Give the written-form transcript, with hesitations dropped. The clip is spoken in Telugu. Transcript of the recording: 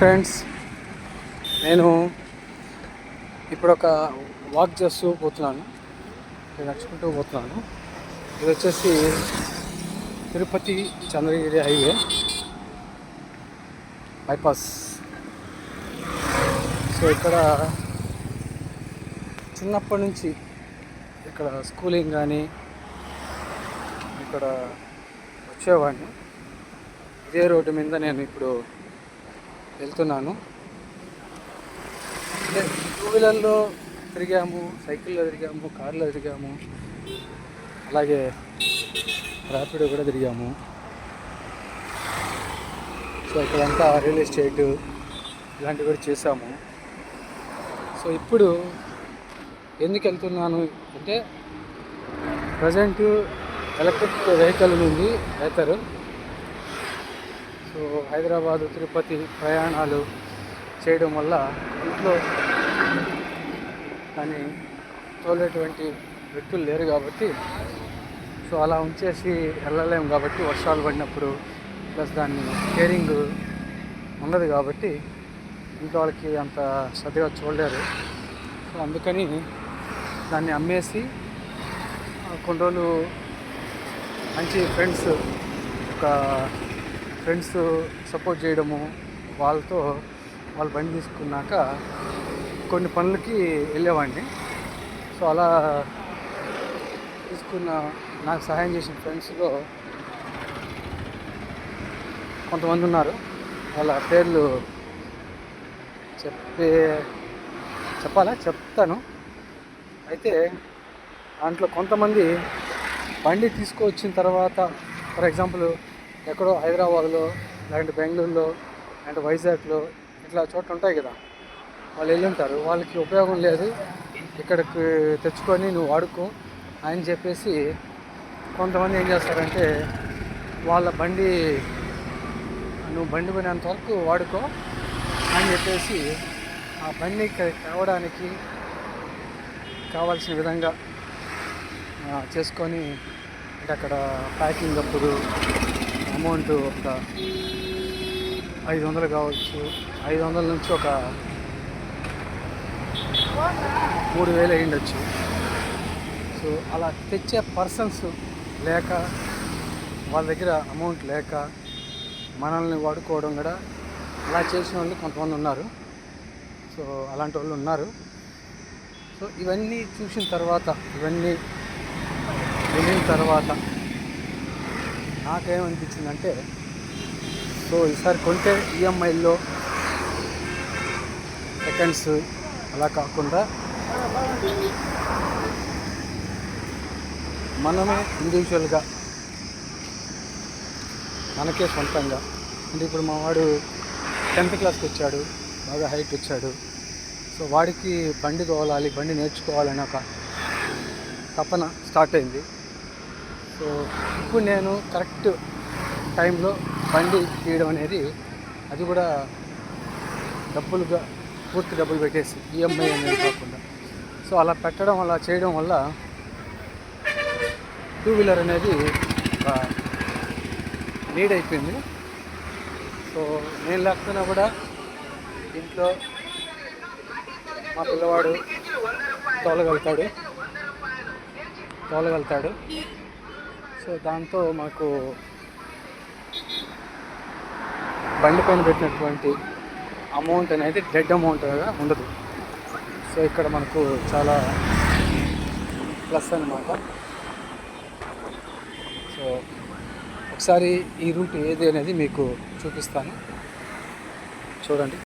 ఫ్రెండ్స్, నేను ఇప్పుడు ఒక వాక్ చేస్తూ పోతున్నాను. నడుచుకుంటూ పోతున్నాను. ఇది వచ్చేసి Tirupati Chandragiri highway bypass. So ఇక్కడ చిన్నప్పటి నుంచి ఇక్కడ స్కూలింగ్ కానీ ఇక్కడ వచ్చేవాడిని. ఇదే రోడ్డు మీద నేను ఇప్పుడు వెళ్తున్నాను. అంటే టూ వీలర్లో తిరిగాము, సైకిల్లో తిరిగాము, కార్లో తిరిగాము, అలాగే ర్యాపిడో కూడా తిరిగాము. సో ఇక్కడంతా రియల్ ఎస్టేట్ ఇలాంటివి కూడా చేసాము. సో ఇప్పుడు ఎందుకు వెళ్తున్నాను అంటే ప్రజెంట్ ఎలక్ట్రిక్ వెహికల్ ఉంది రైతరు. సో హైదరాబాదు తిరుపతి ప్రయాణాలు చేయడం వల్ల ఇంట్లో కానీ తోలేటువంటి వ్యక్తులు లేరు కాబట్టి, సో అలా ఉంచేసి వెళ్ళలేము కాబట్టి, వర్షాలు పడినప్పుడు ప్లస్ దాన్ని కేరింగ్ ఉండదు కాబట్టి ఇంట్లో వాళ్ళకి అంత శ్రద్ధగా చూడలేరు. సో అందుకని దాన్ని అమ్మేసి కొన్ని రోజులు మంచి ఫ్రెండ్స్ సపోర్ట్ చేయడము, వాళ్ళతో వాళ్ళు బండి తీసుకున్నాక కొన్ని పనులకి వెళ్ళేవాడిని. సో అలా తీసుకున్న నాకు సహాయం చేసిన ఫ్రెండ్స్లో కొంతమంది ఉన్నారు. వాళ్ళ పేర్లు చెప్తాను. అయితే దాంట్లో కొంతమంది బండి తీసుకువచ్చిన తర్వాత, ఫర్ ఎగ్జాంపుల్ ఎక్కడో హైదరాబాద్లో లేదంటే బెంగళూరులో లేదంటే వైజాగ్లో ఇట్లా చోట్ల ఉంటాయి కదా, వాళ్ళు వెళ్ళి ఉంటారు. వాళ్ళకి ఉపయోగం లేదు, ఇక్కడికి తెచ్చుకొని నువ్వు వాడుకో అని చెప్పేసి కొంతమంది ఏం చేస్తారంటే, వాళ్ళ బండి నువ్వు బండి పోయినంత వరకు వాడుకో అని చెప్పేసి ఆ బండి తేవడానికి కావాల్సిన విధంగా చేసుకొని, అంటే అక్కడ ప్యాకింగ్ అప్పుడు అమౌంట్ ఒక 500 కావచ్చు, 500 నుంచి ఒక 3000 అయ్యిండొచ్చు. సో అలా తెచ్చే పర్సన్స్ లేక, వాళ్ళ దగ్గర అమౌంట్ లేక మనల్ని వాడుకోవడం కూడా అలా చేసిన వాళ్ళు కొంతమంది ఉన్నారు. సో అలాంటి వాళ్ళు ఉన్నారు. సో ఇవన్నీ చూసిన తర్వాత, ఇవన్నీ వెళ్ళిన తర్వాత నాకేమనిపించిందంటే, సో ఈసారి కొంటే ఈఎంఐల్లో సెకండ్స్ అలా కాకుండా మనమే ఇండివిజువల్గా మనకే సొంతంగా, అంటే ఇప్పుడు మా వాడు 10th క్లాస్కి వచ్చాడు, బాగా హైట్ వచ్చాడు. సో వాడికి బండి తోలాలి, బండి నేర్చుకోవాలని ఒక తపన స్టార్ట్ అయింది. సో ఇప్పుడు నేను కరెక్ట్ టైంలో బండి తీయడం అనేది, అది కూడా డబ్బులుగా పూర్తి డబ్బులు పెట్టేసి ఈఎంఐ అనేది కాకుండా, సో అలా పెట్టడం, అలా చేయడం వల్ల టూ వీలర్ అనేది నీడ్ అయిపోయింది. సో నేను లేకపోయినా కూడా ఇంట్లో మా పిల్లవాడు తోలగలుగుతాడు. సో దాంతో మాకు బండి పైన పెట్టినటువంటి అమౌంట్ అనేది డెడ్ అమౌంట్గా ఉండదు. సో ఇక్కడ మనకు చాలా ప్లస్ అన్నమాట. సో ఒకసారి ఈ రూట్ ఏది అనేది మీకు చూపిస్తాను, చూడండి.